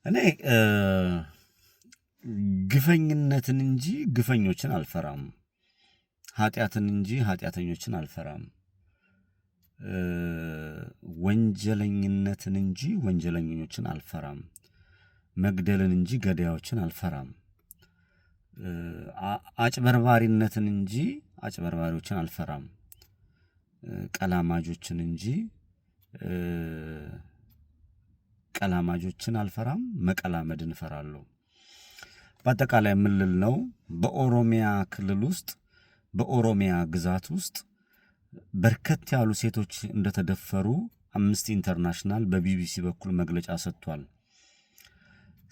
እኔ ግፈኝነትን እንጂ ግፈኞችን አልፈራም። ኃጢአትን እንጂ ኃጢአተኞችን አልፈራም። ወንጀለኝነትን እንጂ ወንጀለኞችን አልፈራም። መግደልን እንጂ ገዳዮችን አልፈራም። አጭበርባሪነትን እንጂ አጭበርባሪዎችን አልፈራም። ቀላማጆችን እንጂ ቀላማጆችን አልፈራም። መቀላመድን እፈራለሁ። በአጠቃላይ የምልል ነው በኦሮሚያ ክልል ውስጥ በኦሮሚያ ግዛት ውስጥ በርከት ያሉ ሴቶች እንደተደፈሩ አምነስቲ ኢንተርናሽናል በቢቢሲ በኩል መግለጫ ሰጥቷል።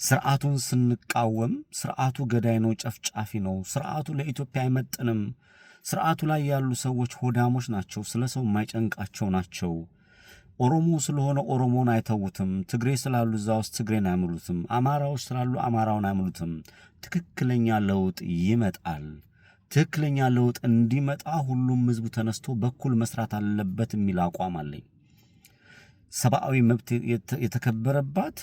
ስርዓቱን ስንቃወም ስርዓቱ ገዳይ ነው፣ ጨፍጫፊ ነው፣ ስርዓቱ ለኢትዮጵያ አይመጥንም፣ ስርዓቱ ላይ ያሉ ሰዎች ሆዳሞች ናቸው፣ ስለ ሰው የማይጨንቃቸው ናቸው፣ ኦሮሞ ስለሆነ ኦሮሞን አይተውትም፣ ትግሬ ስላሉ እዛ ውስጥ ትግሬን አይምሉትም፣ አማራዎች ስላሉ አማራውን አይምሉትም፣ ትክክለኛ ለውጥ ይመጣል፣ ትክክለኛ ለውጥ እንዲመጣ ሁሉም ህዝቡ ተነስቶ በኩል መስራት አለበት የሚል አቋም አለኝ። ሰብአዊ መብት የተከበረባት፣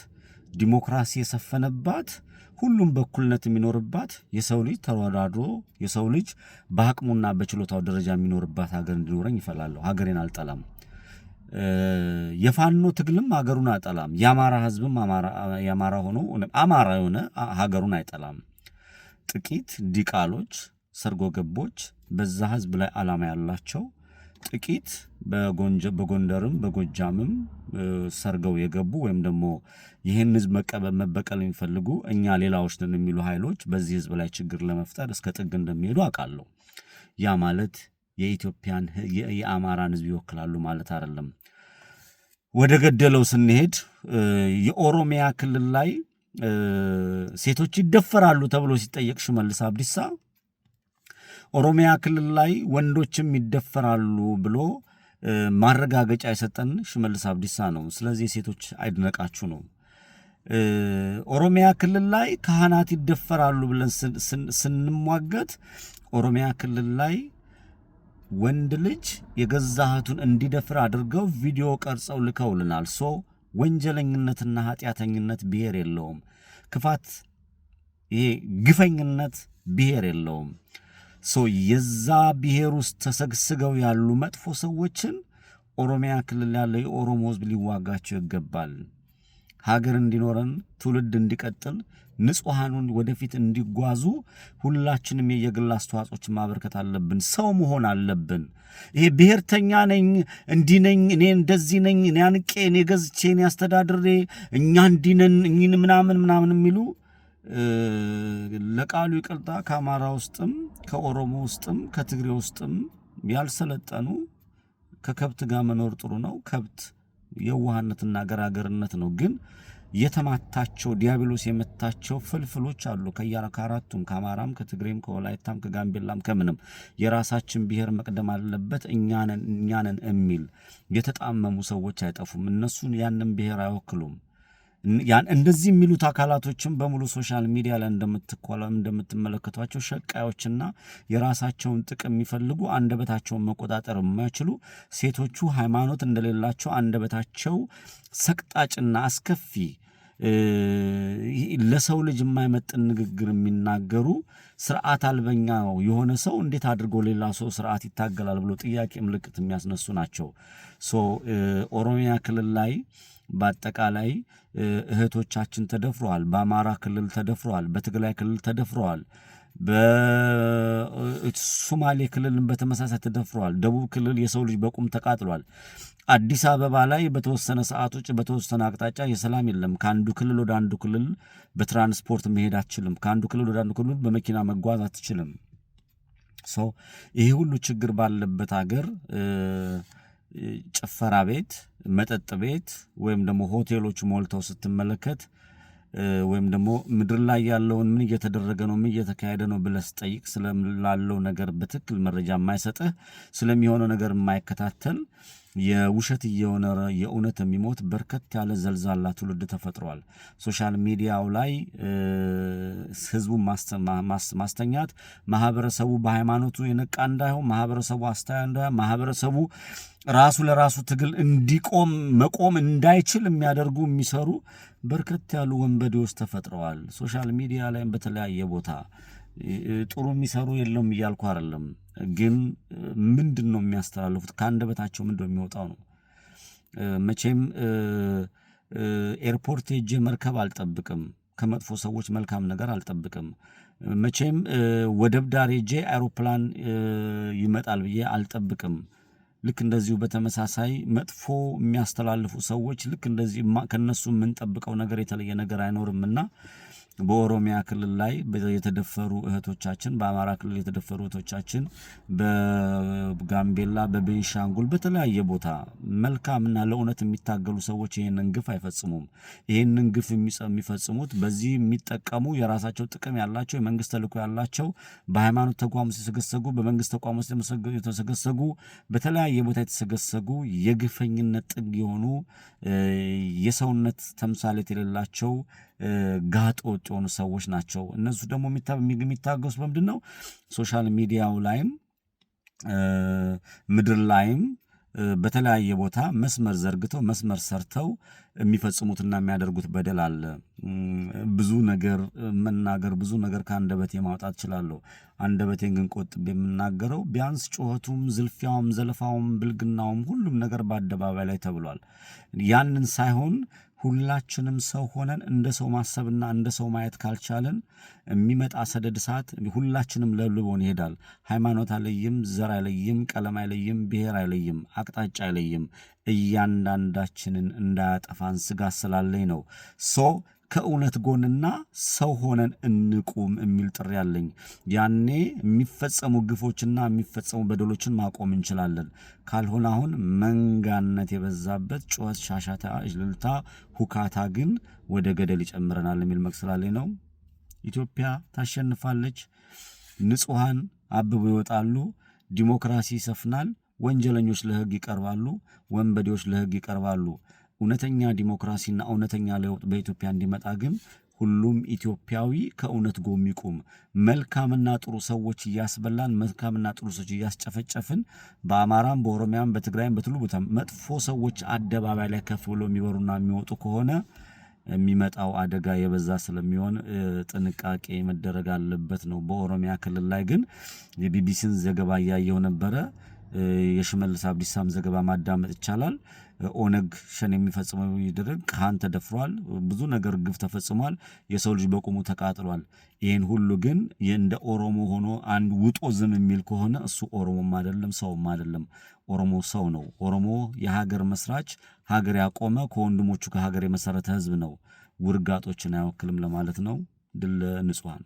ዲሞክራሲ የሰፈነባት፣ ሁሉም በኩልነት የሚኖርባት፣ የሰው ልጅ ተወዳድሮ የሰው ልጅ በአቅሙና በችሎታው ደረጃ የሚኖርባት ሀገር እንዲኖረኝ ይፈላለሁ። ሀገሬን አልጠላም። የፋኖ ትግልም ሀገሩን አጠላም። የአማራ ህዝብም የአማራ ሆኖ አማራ የሆነ ሀገሩን አይጠላም። ጥቂት ዲቃሎች፣ ሰርጎ ገቦች በዛ ህዝብ ላይ ዓላማ ያላቸው ጥቂት በጎንደርም በጎጃምም ሰርገው የገቡ ወይም ደግሞ ይህን ህዝብ መበቀል የሚፈልጉ እኛ ሌላዎች ነን የሚሉ ኃይሎች በዚህ ህዝብ ላይ ችግር ለመፍጠር እስከ ጥግ እንደሚሄዱ አውቃለሁ። ያ ማለት የኢትዮጵያን የአማራን ህዝብ ይወክላሉ ማለት አይደለም። ወደ ገደለው ስንሄድ የኦሮሚያ ክልል ላይ ሴቶች ይደፈራሉ ተብሎ ሲጠየቅ ሽመልስ አብዲሳ ኦሮሚያ ክልል ላይ ወንዶችም ይደፈራሉ ብሎ ማረጋገጫ የሰጠን ሽመልስ አብዲሳ ነው። ስለዚህ ሴቶች አይድነቃችሁ ነው። ኦሮሚያ ክልል ላይ ካህናት ይደፈራሉ ብለን ስንሟገት ኦሮሚያ ክልል ላይ ወንድ ልጅ የገዛ እህቱን እንዲደፍር አድርገው ቪዲዮ ቀርጸው ልከውልናል። ወንጀለኝነትና ኃጢአተኝነት ብሔር የለውም። ክፋት፣ ይሄ ግፈኝነት ብሔር የለውም። የዛ ብሔር ውስጥ ተሰግስገው ያሉ መጥፎ ሰዎችን ኦሮሚያ ክልል ያለ የኦሮሞ ህዝብ ሊዋጋቸው ይገባል። ሀገር እንዲኖረን፣ ትውልድ እንዲቀጥል፣ ንጹሃኑን ወደፊት እንዲጓዙ ሁላችንም የየግል አስተዋጽኦችን ማበርከት አለብን። ሰው መሆን አለብን። ይሄ ብሔርተኛ ነኝ፣ እንዲህ ነኝ፣ እኔ እንደዚህ ነኝ፣ እኔ አንቄ፣ እኔ ገዝቼ፣ እኔ አስተዳድሬ፣ እኛ እንዲህ ነን፣ እኚህን ምናምን የሚሉ ለቃሉ ይቅርታ ከአማራ ውስጥም ከኦሮሞ ውስጥም ከትግሬ ውስጥም ያልሰለጠኑ ከከብት ጋር መኖር ጥሩ ነው። ከብት የዋህነትና ገራገርነት ነው። ግን የተማታቸው ዲያብሎስ የመታቸው ፍልፍሎች አሉ። ከአራቱም ከአማራም ከትግሬም ከወላይታም ከጋምቤላም ከምንም የራሳችን ብሔር መቅደም አለበት እኛንን የሚል የተጣመሙ ሰዎች አይጠፉም። እነሱን ያንን ብሔር አይወክሉም። እንደዚህ የሚሉት አካላቶችም በሙሉ ሶሻል ሚዲያ ላይ እንደምትመለከቷቸው ሸቃዮችና የራሳቸውን ጥቅም የሚፈልጉ አንደበታቸውን መቆጣጠር የማይችሉ ሴቶቹ ሃይማኖት እንደሌላቸው አንደበታቸው ሰቅጣጭና አስከፊ ለሰው ልጅ የማይመጥን ንግግር የሚናገሩ ስርዓት አልበኛ የሆነ ሰው እንዴት አድርጎ ሌላ ሰው ስርዓት ይታገላል ብሎ ጥያቄ ምልክት የሚያስነሱ ናቸው። ኦሮሚያ ክልል ላይ በአጠቃላይ እህቶቻችን ተደፍረዋል። በአማራ ክልል ተደፍረዋል። በትግራይ ክልል ተደፍረዋል። በሶማሌ ክልልም በተመሳሳይ ተደፍረዋል። ደቡብ ክልል የሰው ልጅ በቁም ተቃጥሏል። አዲስ አበባ ላይ በተወሰነ ሰዓቶች በተወሰነ አቅጣጫ የሰላም የለም። ከአንዱ ክልል ወደ አንዱ ክልል በትራንስፖርት መሄድ አትችልም። ከአንዱ ክልል ወደ አንዱ ክልል በመኪና መጓዝ አትችልም። ይሄ ሁሉ ችግር ባለበት ሀገር ጭፈራ ቤት፣ መጠጥ ቤት ወይም ደግሞ ሆቴሎች ሞልተው ስትመለከት ወይም ደግሞ ምድር ላይ ያለውን ምን እየተደረገ ነው ምን እየተካሄደ ነው ብለህ ስጠይቅ ስለላለው ነገር በትክክል መረጃ የማይሰጥህ ስለሚሆነው ነገር የማይከታተል የውሸት እየሆነ የእውነት የሚሞት በርከት ያለ ዘልዛላ ትውልድ ተፈጥሯል። ሶሻል ሚዲያው ላይ ህዝቡን ማስተኛት፣ ማህበረሰቡ በሃይማኖቱ የነቃ እንዳይሆን፣ ማህበረሰቡ አስተዋይ እንዳይሆን፣ ማህበረሰቡ ራሱ ለራሱ ትግል መቆም እንዳይችል የሚያደርጉ የሚሰሩ በርከት ያሉ ወንበዴዎች ተፈጥረዋል። ሶሻል ሚዲያ ላይም በተለያየ ቦታ ጥሩ የሚሰሩ የለውም እያልኩ አይደለም፣ ግን ምንድን ነው የሚያስተላልፉት? ከአንደበታቸው ምንድን ነው የሚወጣው ነው። መቼም ኤርፖርት ሄጄ መርከብ አልጠብቅም፣ ከመጥፎ ሰዎች መልካም ነገር አልጠብቅም። መቼም ወደብ ዳር ሄጄ አይሮፕላን ይመጣል ብዬ አልጠብቅም። ልክ እንደዚሁ በተመሳሳይ መጥፎ የሚያስተላልፉ ሰዎች ልክ እንደዚህ ከነሱ የምንጠብቀው ነገር የተለየ ነገር አይኖርምና በኦሮሚያ ክልል ላይ የተደፈሩ እህቶቻችን፣ በአማራ ክልል የተደፈሩ እህቶቻችን፣ በጋምቤላ፣ በቤንሻንጉል በተለያየ ቦታ መልካምና ለእውነት የሚታገሉ ሰዎች ይህንን ግፍ አይፈጽሙም። ይህንን ግፍ የሚፈጽሙት በዚህ የሚጠቀሙ የራሳቸው ጥቅም ያላቸው የመንግስት ተልዕኮ ያላቸው በሃይማኖት ተቋም ውስጥ የተሰገሰጉ፣ በመንግስት ተቋም ውስጥ የተሰገሰጉ፣ በተለያየ ቦታ የተሰገሰጉ የግፈኝነት ጥግ የሆኑ የሰውነት ተምሳሌት የሌላቸው ጋጥ ወጥ የሆኑ ሰዎች ናቸው። እነሱ ደግሞ የሚታገሱ በምንድን ነው? ሶሻል ሚዲያው ላይም ምድር ላይም በተለያየ ቦታ መስመር ዘርግተው መስመር ሰርተው የሚፈጽሙትና የሚያደርጉት በደል አለ። ብዙ ነገር መናገር ብዙ ነገር ከአንደበቴ ማውጣት እችላለሁ። አንደበቴን ግን ቆጥቤ የምናገረው ቢያንስ ጩኸቱም፣ ዝልፊያውም፣ ዘለፋውም፣ ብልግናውም ሁሉም ነገር በአደባባይ ላይ ተብሏል። ያንን ሳይሆን ሁላችንም ሰው ሆነን እንደ ሰው ማሰብና እንደ ሰው ማየት ካልቻለን የሚመጣ ሰደድ እሳት ሁላችንም ለልቦን ይሄዳል። ሃይማኖት አይለይም፣ ዘር አይለይም፣ ቀለም አይለይም፣ ብሔር አይለይም፣ አቅጣጫ አይለይም። እያንዳንዳችንን እንዳያጠፋን ስጋት ስላለኝ ነው ከእውነት ጎንና ሰው ሆነን እንቁም የሚል ጥሪ አለኝ። ያኔ የሚፈጸሙ ግፎችና የሚፈጸሙ በደሎችን ማቆም እንችላለን። ካልሆነ አሁን መንጋነት የበዛበት ጩኸት፣ ሻሻታ፣ እልልታ፣ ሁካታ ግን ወደ ገደል ይጨምረናል የሚል መክሰላለኝ ነው። ኢትዮጵያ ታሸንፋለች። ንጹሐን አብበው ይወጣሉ። ዲሞክራሲ ይሰፍናል። ወንጀለኞች ለህግ ይቀርባሉ። ወንበዴዎች ለህግ ይቀርባሉ። እውነተኛ ዲሞክራሲና እውነተኛ ለውጥ በኢትዮጵያ እንዲመጣ ግን ሁሉም ኢትዮጵያዊ ከእውነት ጎን ይቁም። መልካምና ጥሩ ሰዎች እያስበላን መልካምና ጥሩ ሰዎች እያስጨፈጨፍን በአማራም በኦሮሚያም በትግራይም በትሉ ቦታ መጥፎ ሰዎች አደባባይ ላይ ከፍ ብሎ የሚበሩና የሚወጡ ከሆነ የሚመጣው አደጋ የበዛ ስለሚሆን ጥንቃቄ መደረግ አለበት ነው። በኦሮሚያ ክልል ላይ ግን የቢቢሲን ዘገባ እያየው ነበረ። የሽመልስ አብዲሳም ዘገባ ማዳመጥ ይቻላል። ኦነግ ሸኔ የሚፈጽመው ይደረግ፣ ካህን ተደፍሯል፣ ብዙ ነገር ግፍ ተፈጽሟል፣ የሰው ልጅ በቁሙ ተቃጥሏል። ይህን ሁሉ ግን እንደ ኦሮሞ ሆኖ አንድ ውጦ ዝም የሚል ከሆነ እሱ ኦሮሞም አይደለም ሰውም አይደለም። ኦሮሞ ሰው ነው። ኦሮሞ የሀገር መስራች፣ ሀገር ያቆመ፣ ከወንድሞቹ ከሀገር የመሰረተ ህዝብ ነው። ውርጋጦችን አይወክልም ለማለት ነው። ድል ለንጹሃን።